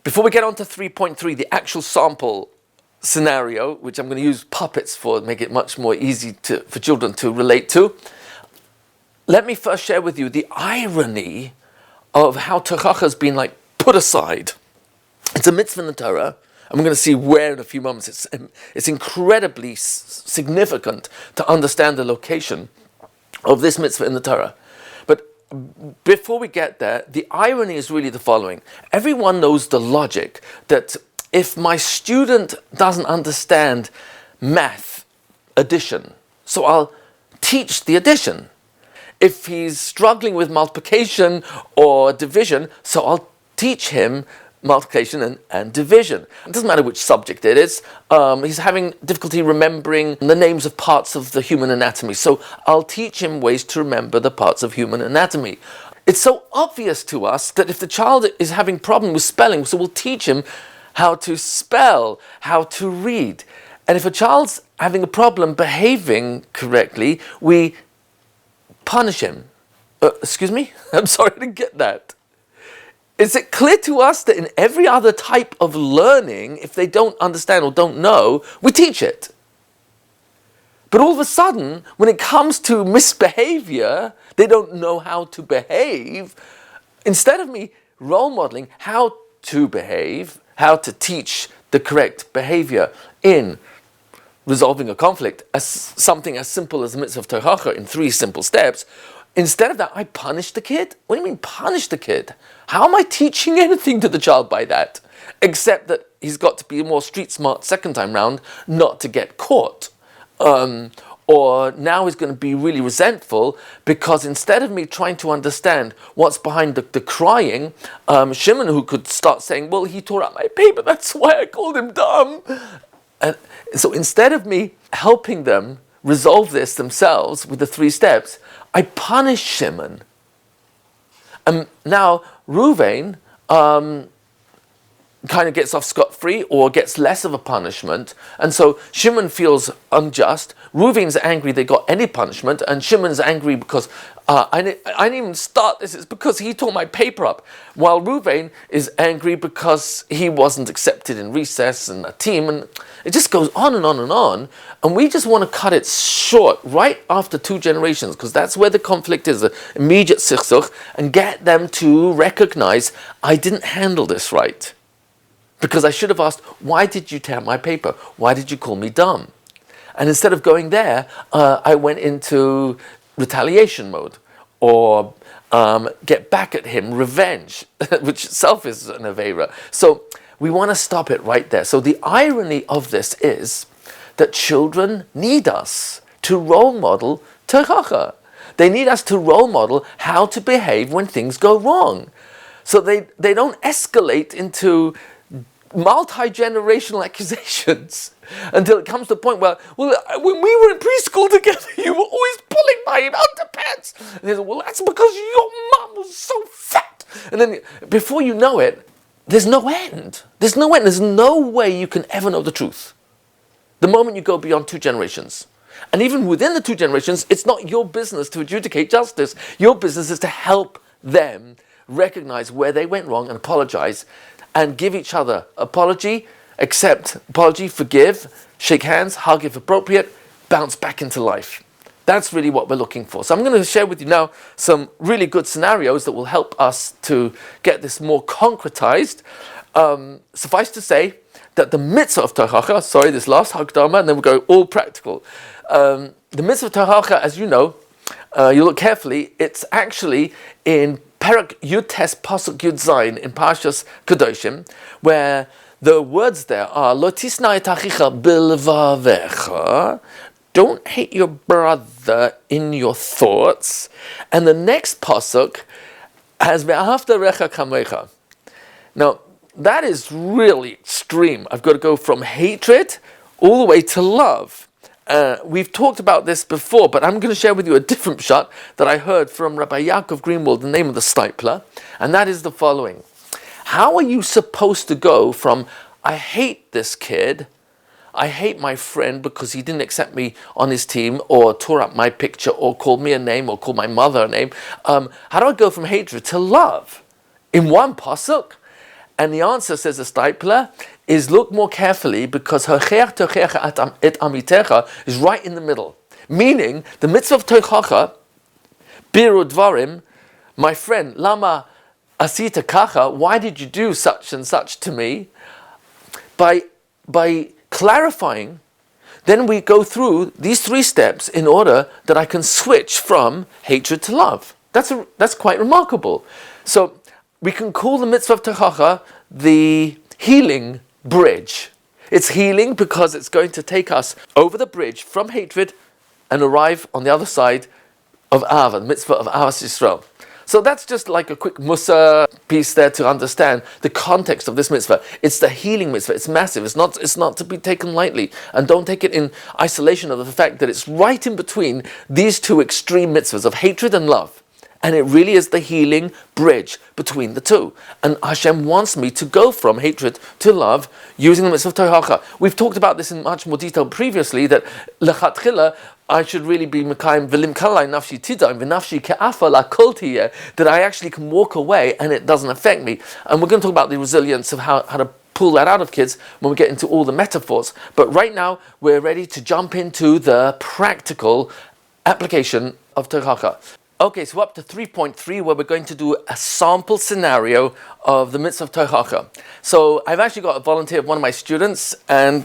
Before we get on to 3.3, the actual sample scenario, which I'm going to use puppets for, make it much more easy for children to relate to, let me first share with you the irony of how Tochacha has been put aside. It's a mitzvah in the Torah, and we're going to see where in a few moments. It's incredibly significant to understand the location of this mitzvah in the Torah. But before we get there, the irony is really the following. Everyone knows the logic that if my student doesn't understand math, addition, so I'll teach the addition. If he's struggling with multiplication or division, so I'll teach him multiplication and division. It doesn't matter which subject it is. He's having difficulty remembering the names of parts of the human anatomy, so I'll teach him ways to remember the parts of human anatomy. It's so obvious to us that if the child is having problem with spelling, so we'll teach him how to spell, how to read. And if a child's having a problem behaving correctly, we punish him. Excuse me? I'm sorry, I didn't get that. Is it clear to us that in every other type of learning, if they don't understand or don't know, we teach it? But all of a sudden, when it comes to misbehavior, they don't know how to behave. Instead of me role modeling how to behave, how to teach the correct behavior in resolving a conflict, as something as simple as the mitzvah of Tochacha in 3 simple steps, instead of that, I punish the kid? What do you mean punish the kid? How am I teaching anything to the child by that? Except that he's got to be more street smart second time round, not to get caught. Or now he's going to be really resentful because instead of me trying to understand what's behind the crying, Shimon, who could start saying, well, he tore up my paper, that's why I called him dumb. And so instead of me helping them resolve this themselves with the 3 steps, I punish Shimon. And now Reuven kind of gets off scot-free or gets less of a punishment. And so Shimon feels unjust. Reuven's angry they got any punishment. And Shimon's angry because I didn't even start this. It's because he tore my paper up. While Reuven is angry because he wasn't accepted in recess and a team. And it just goes on and on and on. And we just want to cut it short right after 2 generations, because that's where the conflict is, the immediate sichsuch, and get them to recognize, I didn't handle this right. Because I should have asked, why did you tear my paper? Why did you call me dumb? And instead of going there, I went into retaliation mode, or get back at him, revenge, which itself is an aveira. So we want to stop it right there. So the irony of this is that children need us to role model Tochacha. They need us to role model how to behave when things go wrong. So they don't escalate into multi-generational accusations until it comes to the point where, well, when we were in preschool together, you were always pulling my underpants. And they say, well, that's because your mum was so fat. And then before you know it, there's no end. There's no end. There's no way you can ever know the truth. The moment you go beyond 2 generations. And even within the 2 generations, it's not your business to adjudicate justice. Your business is to help them recognize where they went wrong and apologize, and give each other apology, accept apology, forgive, shake hands, hug if appropriate, bounce back into life. That's really what we're looking for. So I'm going to share with you now some really good scenarios that will help us to get this more concretized. Suffice to say that the mitzvah of Tochacha, this last Hagdama, and then we'll go all practical. The mitzvah of Tochacha, as you know, you look carefully, it's actually in Perak Yud Tes Pasuk Yud Zayin in Parshas Kedoshim, where the words there are Lo tisna et achicha bilvavecha, don't hate your brother in your thoughts, and the next pasuk has Ve'ahavta recha kamecha. Now that is really extreme. I've got to go from hatred all the way to love. We've talked about this before, but I'm going to share with you a different shot that I heard from Rabbi Yaakov Greenwald, the name of the stipler, and that is the following. How are you supposed to go from, I hate this kid, I hate my friend because he didn't accept me on his team, or tore up my picture, or called me a name, or called my mother a name, how do I go from hatred to love in one pasuk? And the answer, says the Stipler, is look more carefully, because Hocheach tochecha et amitecha is right in the middle. Meaning, the mitzvah of tochacha, biru dvarim, my friend, lama asita kacha, why did you do such and such to me? By clarifying, then we go through these 3 steps in order that I can switch from hatred to love. That's quite remarkable. So we can call the mitzvah of tochacha the healing bridge. It's healing because it's going to take us over the bridge from hatred and arrive on the other side of Ahava, the mitzvah of Ahavas Yisrael. So that's just like a quick Musa piece there to understand the context of this mitzvah. It's the healing mitzvah. It's massive. It's not to be taken lightly. And don't take it in isolation of the fact that it's right in between these 2 extreme mitzvahs of hatred and love. And it really is the healing bridge between the 2. And Hashem wants me to go from hatred to love using the mitzvah of tochacha. We've talked about this in much more detail previously, that lechatchila, I should really be mekayim v'lim kalai nafshi tidayim v'nafshi ke'afa la koltiyeh, that I actually can walk away and it doesn't affect me. And we're going to talk about the resilience of how to pull that out of kids when we get into all the metaphors. But right now, we're ready to jump into the practical application of tochacha. Okay, so up to 3.3, where we're going to do a sample scenario of the mitzvah of tochacha. So I've actually got a volunteer of one of my students, and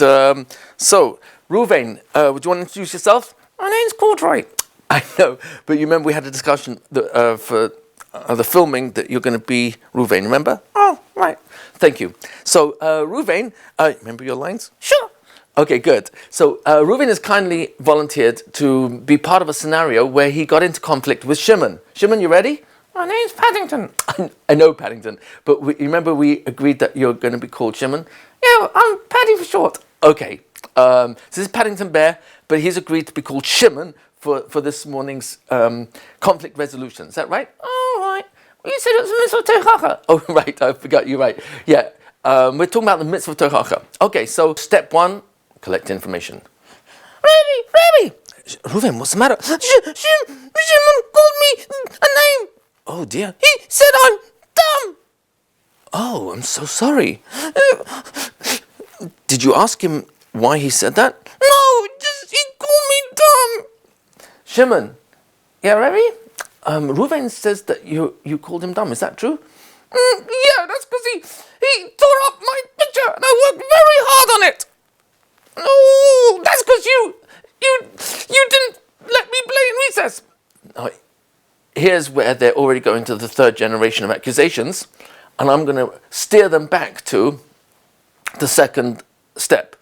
so Ruvain, would you want to introduce yourself? My name's Corduroy. I know, but you remember we had a discussion for the filming that you're going to be Ruvain, remember? Oh, right. Thank you. So Ruvain, remember your lines? Sure. Okay, good. So Reuven has kindly volunteered to be part of a scenario where he got into conflict with Shimon. Shimon, you ready? My name's Paddington. I know Paddington, but remember we agreed that you're going to be called Shimon? Yeah, I'm Paddy for short. Okay. So this is Paddington Bear, but he's agreed to be called Shimon for this morning's conflict resolution. Is that right? Oh, right. Well, you said it was a mitzvah tochacha. Oh, right. I forgot. You're right. Yeah. We're talking about the mitzvah of tochacha. Okay, so step 1. Collect information. Rabbi! Reuven, what's the matter? Shimon called me a name. Oh dear. He said I'm dumb. Oh, I'm so sorry. Did you ask him why he said that? No, just he called me dumb. Shimon. Yeah, Rabbi? Reuven says that you called him dumb. Is that true? Yeah, that's because he tore up my picture and I worked very hard on it. No, that's because you didn't let me play in recess. Here's where they're already going to the 3rd generation of accusations, and I'm going to steer them back to the 2nd step.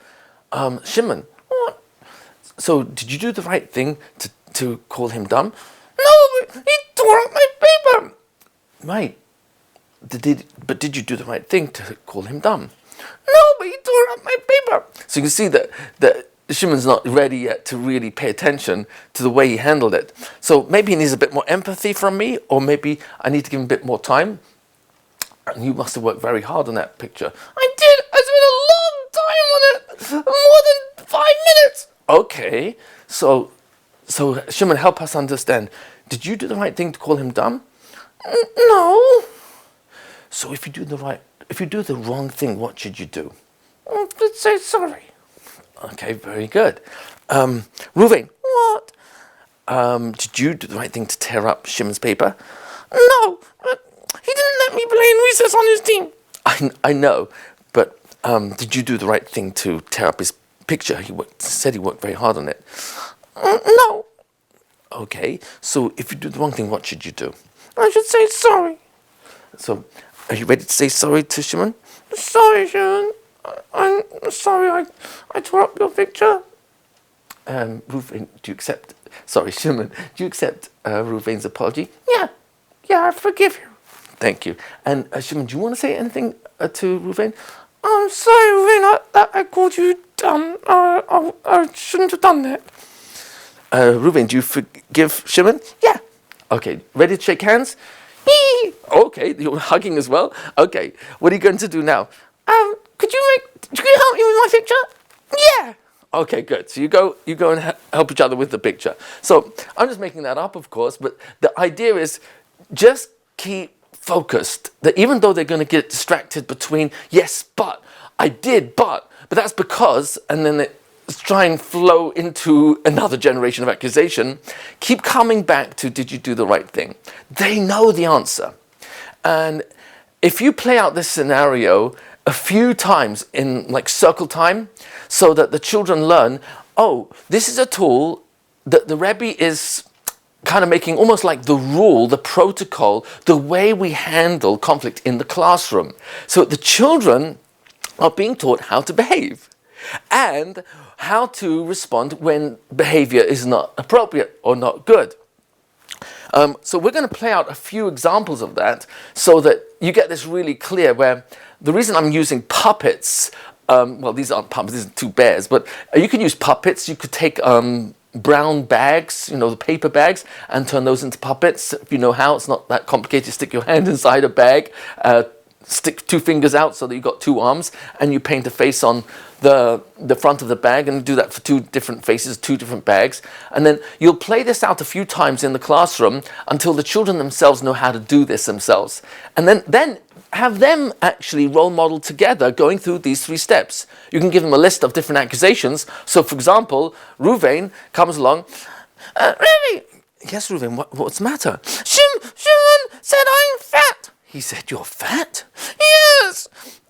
Shimon, what? So did you do the right thing to call him dumb? No, but he tore up my paper. Right. But did you do the right thing to call him dumb? No, but he tore up my paper. So you can see that Shimon's not ready yet to really pay attention to the way he handled it. So maybe he needs a bit more empathy from me, or maybe I need to give him a bit more time. And you must have worked very hard on that picture. I did. I spent a long time on it. More than 5 minutes. Okay. So Shimon, help us understand. Did you do the right thing to call him dumb? No. So if you do the wrong thing, what should you do? Let's say sorry. Okay, very good. Reuven. What? Did you do the right thing to tear up Shimon's paper? No, but he didn't let me play in recess on his team. I know, but did you do the right thing to tear up his picture? He said he worked very hard on it. No. Okay, so if you do the wrong thing, what should you do? I should say sorry. So, are you ready to say sorry to Shimon? Sorry, Shimon. I'm sorry I tore up your picture. Reuven, do you accept... Sorry, Shimon, do you accept Reuven's apology? Yeah, I forgive you. Thank you. And Shimon, do you want to say anything to Reuven? I'm sorry, Reuven, that I called you dumb. I shouldn't have done that. Reuven, do you forgive Shimon? Yeah. Okay, ready to shake hands? Okay, you're hugging as well? Okay, what are you going to do now? Could you help me with my picture? Yeah. Okay, good. So you go and help each other with the picture. So I'm just making that up, of course, but the idea is just keep focused, that even though they're going to get distracted between, yes, but, I did, but that's because, and then it's try and flow into another generation of accusation, keep coming back to, did you do the right thing? They know the answer. And if you play out this scenario a few times in like circle time, so that the children learn, oh, this is a tool that the Rebbe is kind of making almost like the rule, the protocol, the way we handle conflict in the classroom. So the children are being taught how to behave and how to respond when behavior is not appropriate or not good. So we're going to play out a few examples of that so that you get this really clear, where the reason I'm using puppets, well, these aren't puppets, these are two bears, but you can use puppets. You could take brown bags, the paper bags, and turn those into puppets. If you know how, it's not that complicated. Stick your hand inside a bag, stick two fingers out so that you've got two arms, and you paint a face on the front of the bag, and do that for two different faces, two different bags. And then you'll play this out a few times in the classroom until the children themselves know how to do this themselves. And then have them actually role model together going through these three steps. You can give them a list of different accusations. So for example, Ruvain comes along, Rebbe! Yes, Ruvain, what's the matter? Shimon said I'm fat. He said, you're fat? Yes.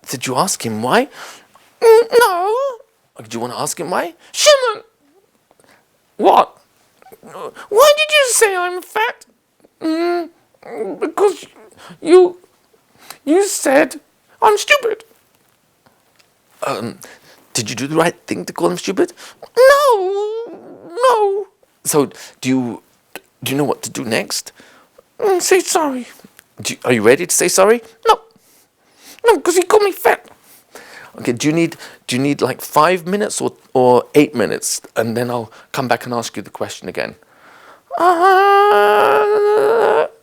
Did you ask him why? No. Do you want to ask him why? Shimon! What? Why did you say I'm fat? Because you said I'm stupid. Did you do the right thing to call him stupid? No. So do you know what to do next? Say sorry. Are you ready to say sorry? No, because he called me fat. Okay, do you need like 5 minutes or 8 minutes? And then I'll come back and ask you the question again.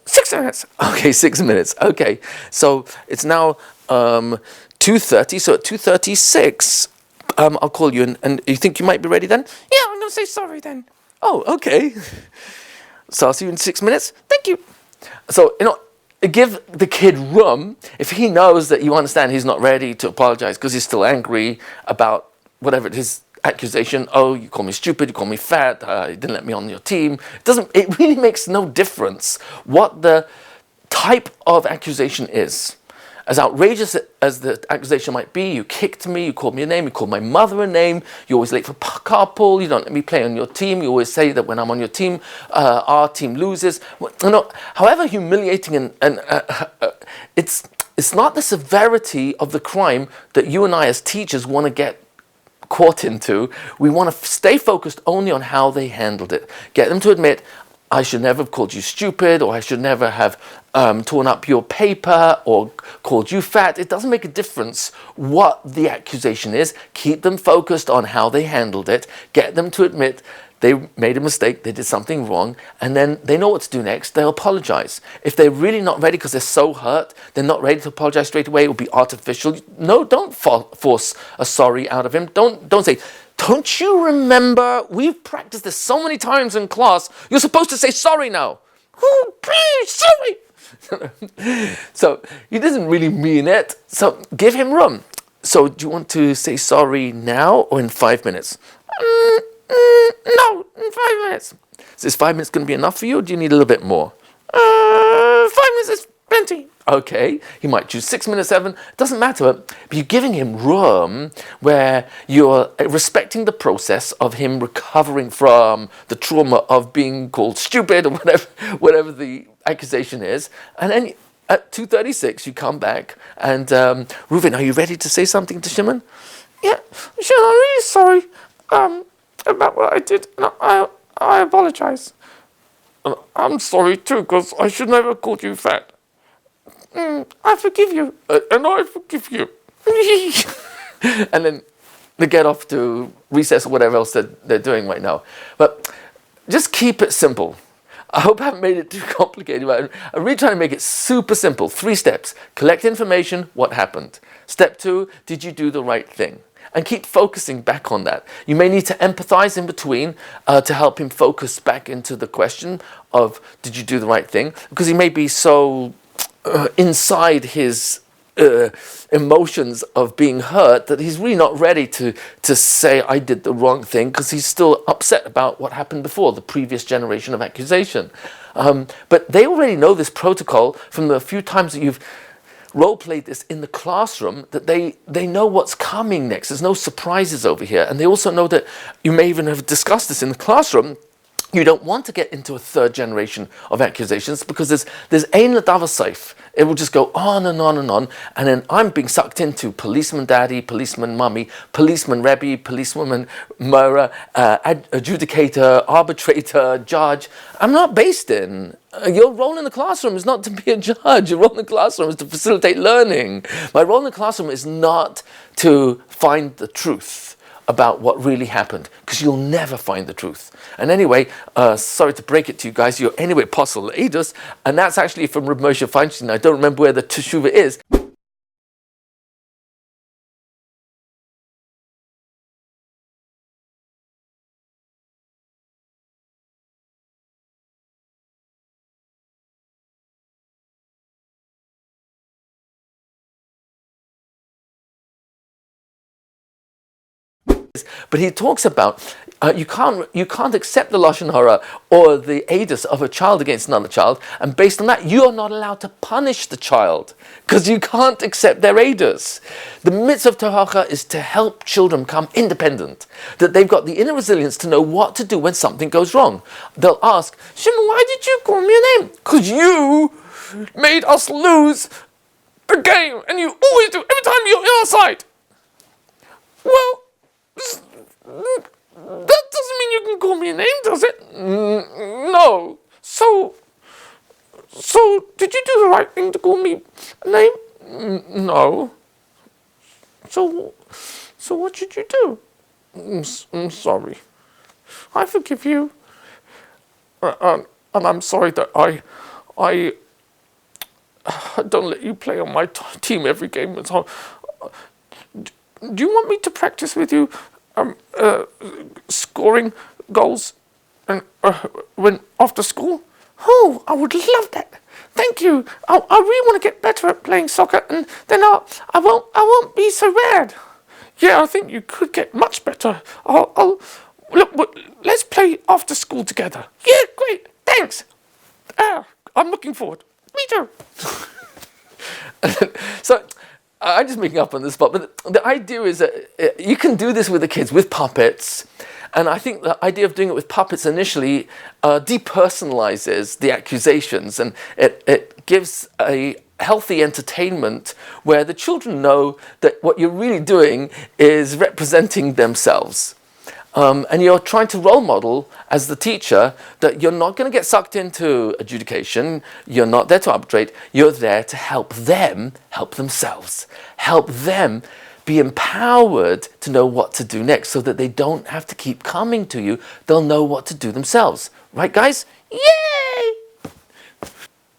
6 minutes. Okay, 6 minutes. Okay, so it's now 2:30. So at 2:36, I'll call you. And you think you might be ready then? Yeah, I'm going to say sorry then. Oh, okay. So I'll see you in 6 minutes. Thank you. So, give the kid room. If he knows that you understand he's not ready to apologize because he's still angry about whatever his accusation, oh, you call me stupid, you call me fat, you didn't let me on your team. It really makes no difference what the type of accusation is. As outrageous as the accusation might be, you kicked me, you called me a name, you called my mother a name, you're always late for carpool, you don't let me play on your team, you always say that when I'm on your team, our team loses. However humiliating and it's not the severity of the crime that you and I as teachers want to get caught into. We want to stay focused only on how they handled it. Get them to admit, I should never have called you stupid, or I should never have torn up your paper or called you fat. It doesn't make a difference what the accusation is. Keep them focused on how they handled it. Get them to admit they made a mistake, they did something wrong, and then they know what to do next. They'll apologize. If they're really not ready because they're so hurt, they're not ready to apologize straight away, it will be artificial. No, don't force a sorry out of him. Don't say, don't you remember? We've practiced this so many times in class. You're supposed to say sorry now. Oh, please, sorry. So he doesn't really mean it. So give him room. So do you want to say sorry now or in 5 minutes? No, in 5 minutes. Is 5 minutes going to be enough for you, or do you need a little bit more? 5 minutes is plenty. Okay, he might choose 6 minutes, 7, doesn't matter, but you're giving him room where you're respecting the process of him recovering from the trauma of being called stupid or whatever the accusation is. And then at 2:36 you come back and Reuven, are you ready to say something to Shimon? Yeah, Shimon, I'm really sorry about what I did. No, I apologize. I'm sorry too, because I should never have called you fat. I forgive you. And I forgive you. And then they get off to recess or whatever else they're doing right now. But just keep it simple. I hope I haven't made it too complicated, but I'm really trying to make it super simple. 3 steps. Collect information, what happened. Step 2, did you do the right thing? And keep focusing back on that. You may need to empathize in between to help him focus back into the question of, did you do the right thing? Because he may be so inside his emotions of being hurt, that he's really not ready to say I did the wrong thing, because he's still upset about what happened before, the previous generation of accusation. But they already know this protocol from the few times that you've role-played this in the classroom, that they know what's coming next. There's no surprises over here. And they also know that you may even have discussed this in the classroom. You don't want to get into a third generation of accusations, because there's ein l'davar sof. It will just go on and on and on, and then I'm being sucked into policeman daddy, policeman mummy, policeman Rebbe, policewoman Mora, adjudicator, arbitrator, judge. I'm not based in. Your role in the classroom is not to be a judge. Your role in the classroom is to facilitate learning. My role in the classroom is not to find the truth about what really happened, because you'll never find the truth. And anyway, sorry to break it to you guys, you're anyway apostle Middos, and that's actually from Reb Moshe Feinstein. I don't remember where the teshuvah is. But he talks about you can't accept the lashon hara or the edus of a child against another child, and based on that, you are not allowed to punish the child, because you can't accept their edus. The mitzvah of tohacha is to help children become independent, that they've got the inner resilience to know what to do when something goes wrong. They'll ask, Shimon, why did you call me a name? Because you made us lose a game, and you always do every time you're on our side. Well, that doesn't mean you can call me a name, does it? No. So did you do the right thing to call me a name? No. So what should you do? I'm sorry. I forgive you. And I'm sorry that I don't let you play on my team every game. So, do you want me to practice with you scoring goals and when after school? Oh, I would love that. Thank you. I really want to get better at playing soccer, and then I won't be so bad. Yeah, I think you could get much better. Look, let's play after school together. Yeah, great. Thanks. I'm looking forward. Me too. So, I'm just making up on the spot, but the idea is that you can do this with the kids, with puppets, and I think the idea of doing it with puppets initially depersonalizes the accusations, and it gives a healthy entertainment where the children know that what you're really doing is representing themselves. And you're trying to role model as the teacher that you're not going to get sucked into adjudication, you're not there to arbitrate, you're there to help them help themselves, help them be empowered to know what to do next, so that they don't have to keep coming to you, they'll know what to do themselves. Right, guys? Yay!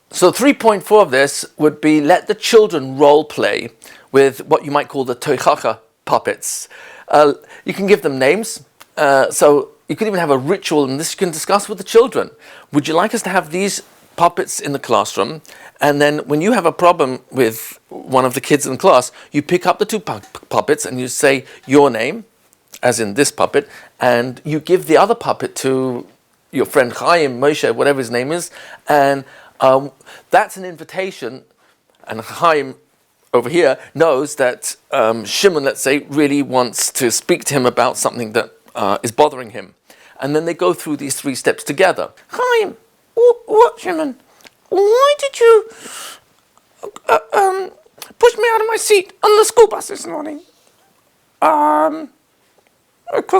So 3.4 of this would be let the children role play with what you might call the tochacha puppets. You can give them names. So you could even have a ritual, and this you can discuss with the children. Would you like us to have these puppets in the classroom? And then when you have a problem with one of the kids in the class, you pick up the two puppets and you say your name, as in this puppet, and you give the other puppet to your friend Chaim, Moshe, whatever his name is, and that's an invitation. And Chaim over here knows that Shimon, let's say, really wants to speak to him about something that is bothering him. And then they go through these 3 steps together. Chaim, what, Shimon? Why did you push me out of my seat on the school bus this morning? Because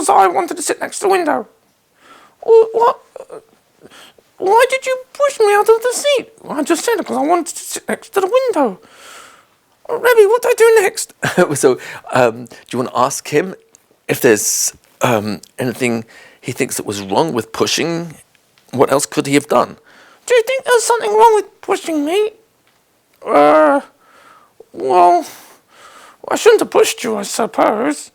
I wanted to sit next to the window. What? Why did you push me out of the seat? I just said because I wanted to sit next to the window. Rebbe, what do I do next? So, do you want to ask him if there's anything he thinks that was wrong with pushing? What else could he have done? Do you think there's something wrong with pushing me? Well, I shouldn't have pushed you, I suppose.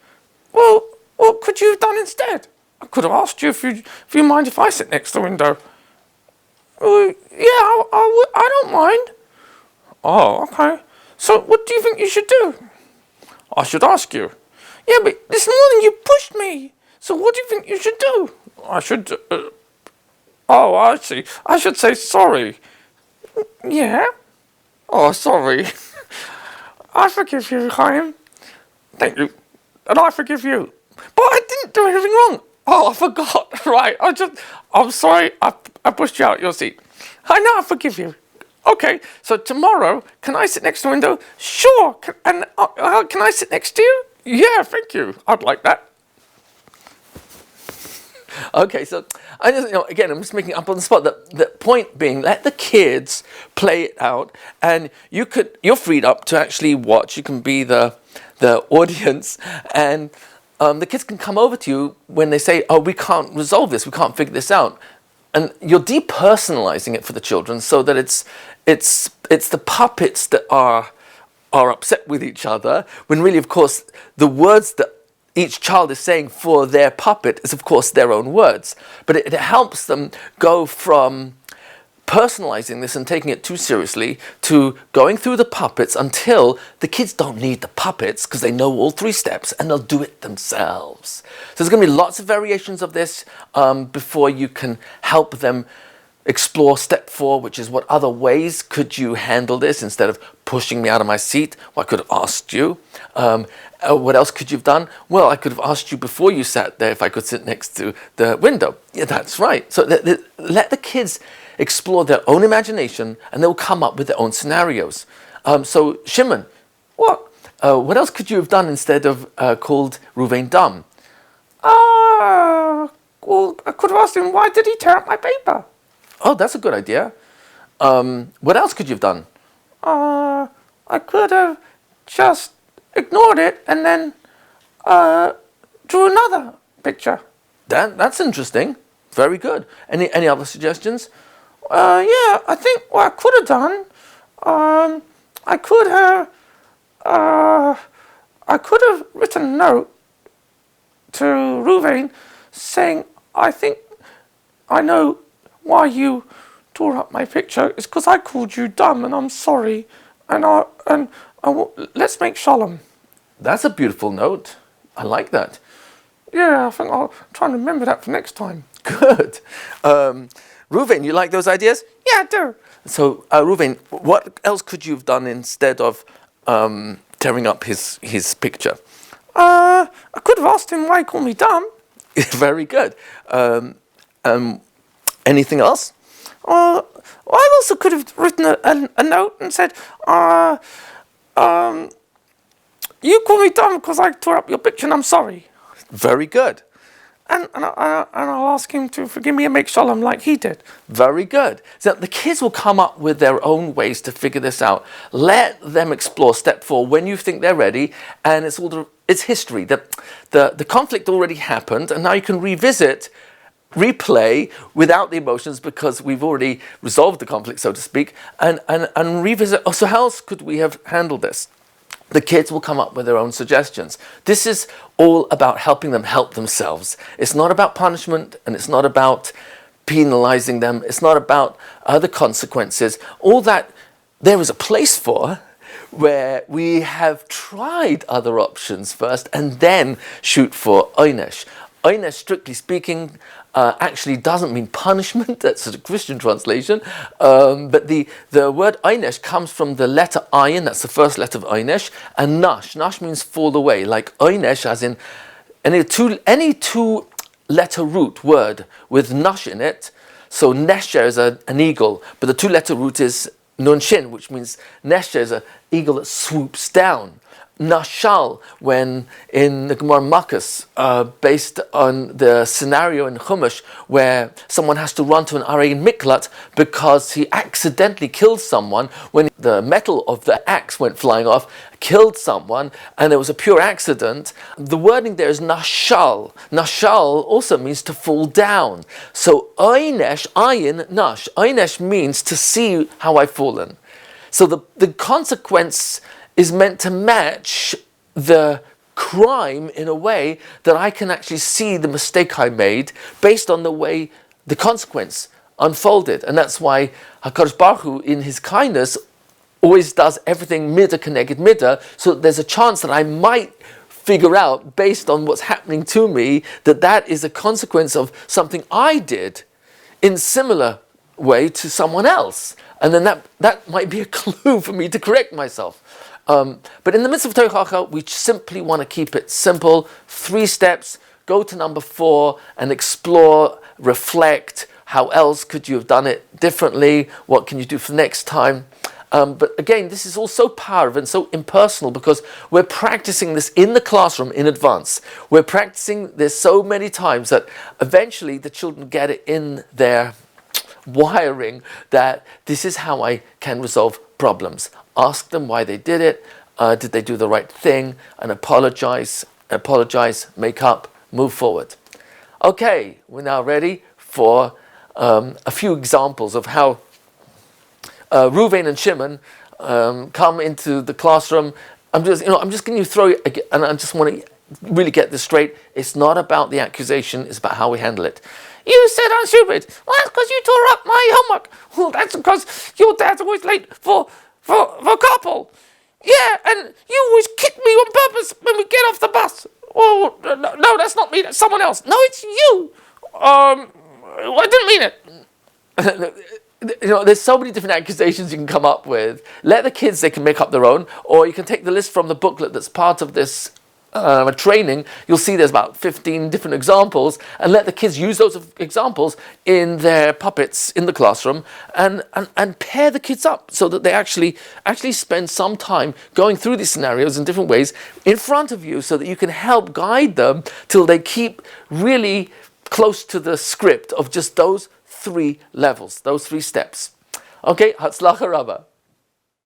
Well, what could you have done instead? I could have asked you if you mind if I sit next to the window. Yeah, I don't mind. Oh, okay. So what do you think you should do? I should ask you. Yeah, but this morning you pushed me. So what do you think you should do? I should... oh, I see. I should say sorry. Yeah? Oh, sorry. I forgive you, Chaim. Thank you. And I forgive you. But I didn't do anything wrong. Oh, I forgot. Right. I'm sorry. I pushed you out your seat. I know, I forgive you. Okay, so tomorrow, can I sit next to the window? Sure. Can I sit next to you? Yeah, thank you. I'd like that. Okay, so I just, again, I'm just making it up on the spot. The point being, let the kids play it out, and you're freed up to actually watch. You can be the audience, and the kids can come over to you when they say, "Oh, we can't resolve this. We can't figure this out," and you're depersonalizing it for the children, so that it's the puppets that are upset with each other, when really, of course, the words that each child is saying for their puppet is, of course, their own words. But it helps them go from personalizing this and taking it too seriously to going through the puppets until the kids don't need the puppets because they know all 3 steps and they'll do it themselves. So there's going to be lots of variations of this before you can help them explore step 4, which is what other ways could you handle this instead of pushing me out of my seat? Well, I could have asked you. What else could you have done? Well, I could have asked you before you sat there if I could sit next to the window. Yeah, that's right. So let the kids explore their own imagination and they'll come up with their own scenarios. So Shimon, what else could you have done instead of called Ruvain dumb? Well, I could have asked him, why did he tear up my paper? Oh, that's a good idea. What else could you have done? I could have just ignored it and then drew another picture. That's interesting. Very good. Any other suggestions? Yeah, I think what I could have done, I could have written a note to Ruvain saying, I think I know why you tore up my picture. It's because I called you dumb and I'm sorry. And let's make shalom. That's a beautiful note. I like that. Yeah, I think I'll try and remember that for next time. Good. Ruvain, you like those ideas? Yeah, I do. So, Ruvain, what else could you have done instead of tearing up his picture? I could have asked him why he called me dumb. Very good. Anything else? I also could have written a note and said, you call me dumb because I tore up your picture and I'm sorry. Very good. And I'll ask him to forgive me and make shalom like he did. Very good. So the kids will come up with their own ways to figure this out. Let them explore step 4 when you think they're ready, and it's history. The conflict already happened, and now you can replay without the emotions because we've already resolved the conflict, so to speak, and revisit. Oh, so how else could we have handled this? The kids will come up with their own suggestions. This is all about helping them help themselves. It's not about punishment, and it's not about penalizing them. It's not about other consequences. All that there is a place for, where we have tried other options first and then shoot for Oynesh. Oynesh, strictly speaking, actually doesn't mean punishment. That's a Christian translation. But the word Oynesh comes from the letter Ayin, that's the first letter of Oynesh, and Nash. Nash means fall away, like Oynesh as in any two letter root word with Nash in it. So Nesher is an eagle, but the 2-letter root is Nun Shin, which means Nesher is an eagle that swoops down. Nashal, when in the Gemara Makkas, based on the scenario in Chumash where someone has to run to an Arei Miklat because he accidentally killed someone when the metal of the axe went flying off, killed someone, and it was a pure accident. The wording there is Nashal. Nashal also means to fall down. So Oynesh, Ayin, Nash. Oynesh means to see how I've fallen. So the consequence is meant to match the crime in a way that I can actually see the mistake I made based on the way the consequence unfolded. And that's why HaKadosh Baruch Hu, in his kindness, always does everything midda connected midda, so there's a chance that I might figure out, based on what's happening to me, that that is a consequence of something I did in similar way to someone else. And then that might be a clue for me to correct myself. But in the midst of Teichacha, we simply want to keep it simple. 3 steps, go to number 4 and explore, reflect. How else could you have done it differently? What can you do for next time? But again, this is all so powerful and so impersonal because we're practicing this in the classroom in advance. We're practicing this so many times that eventually the children get it in their wiring that this is how I can resolve problems. Ask them why they did it. Did they do the right thing? And apologize, make up, move forward. Okay, we're now ready for a few examples of how Reuven and Shimon come into the classroom. I'm just going to throw it, and I just want to really get this straight. It's not about the accusation, it's about how we handle it. You said I'm stupid. Well, that's because you tore up my homework. Well, that's because your dad's always late for carpool. Yeah, and you always kick me on purpose when we get off the bus. Oh, no, that's not me, that's someone else. No, it's you. I didn't mean it. There's so many different accusations you can come up with. Let the kids, they can make up their own, or you can take the list from the booklet that's part of this training. You'll see there's about 15 different examples, and let the kids use those examples in their puppets in the classroom, and pair the kids up so that they actually spend some time going through these scenarios in different ways in front of you, so that you can help guide them till they keep really close to the script of just those 3 levels, those 3 steps. Okay, Hatzlacha Rabbah.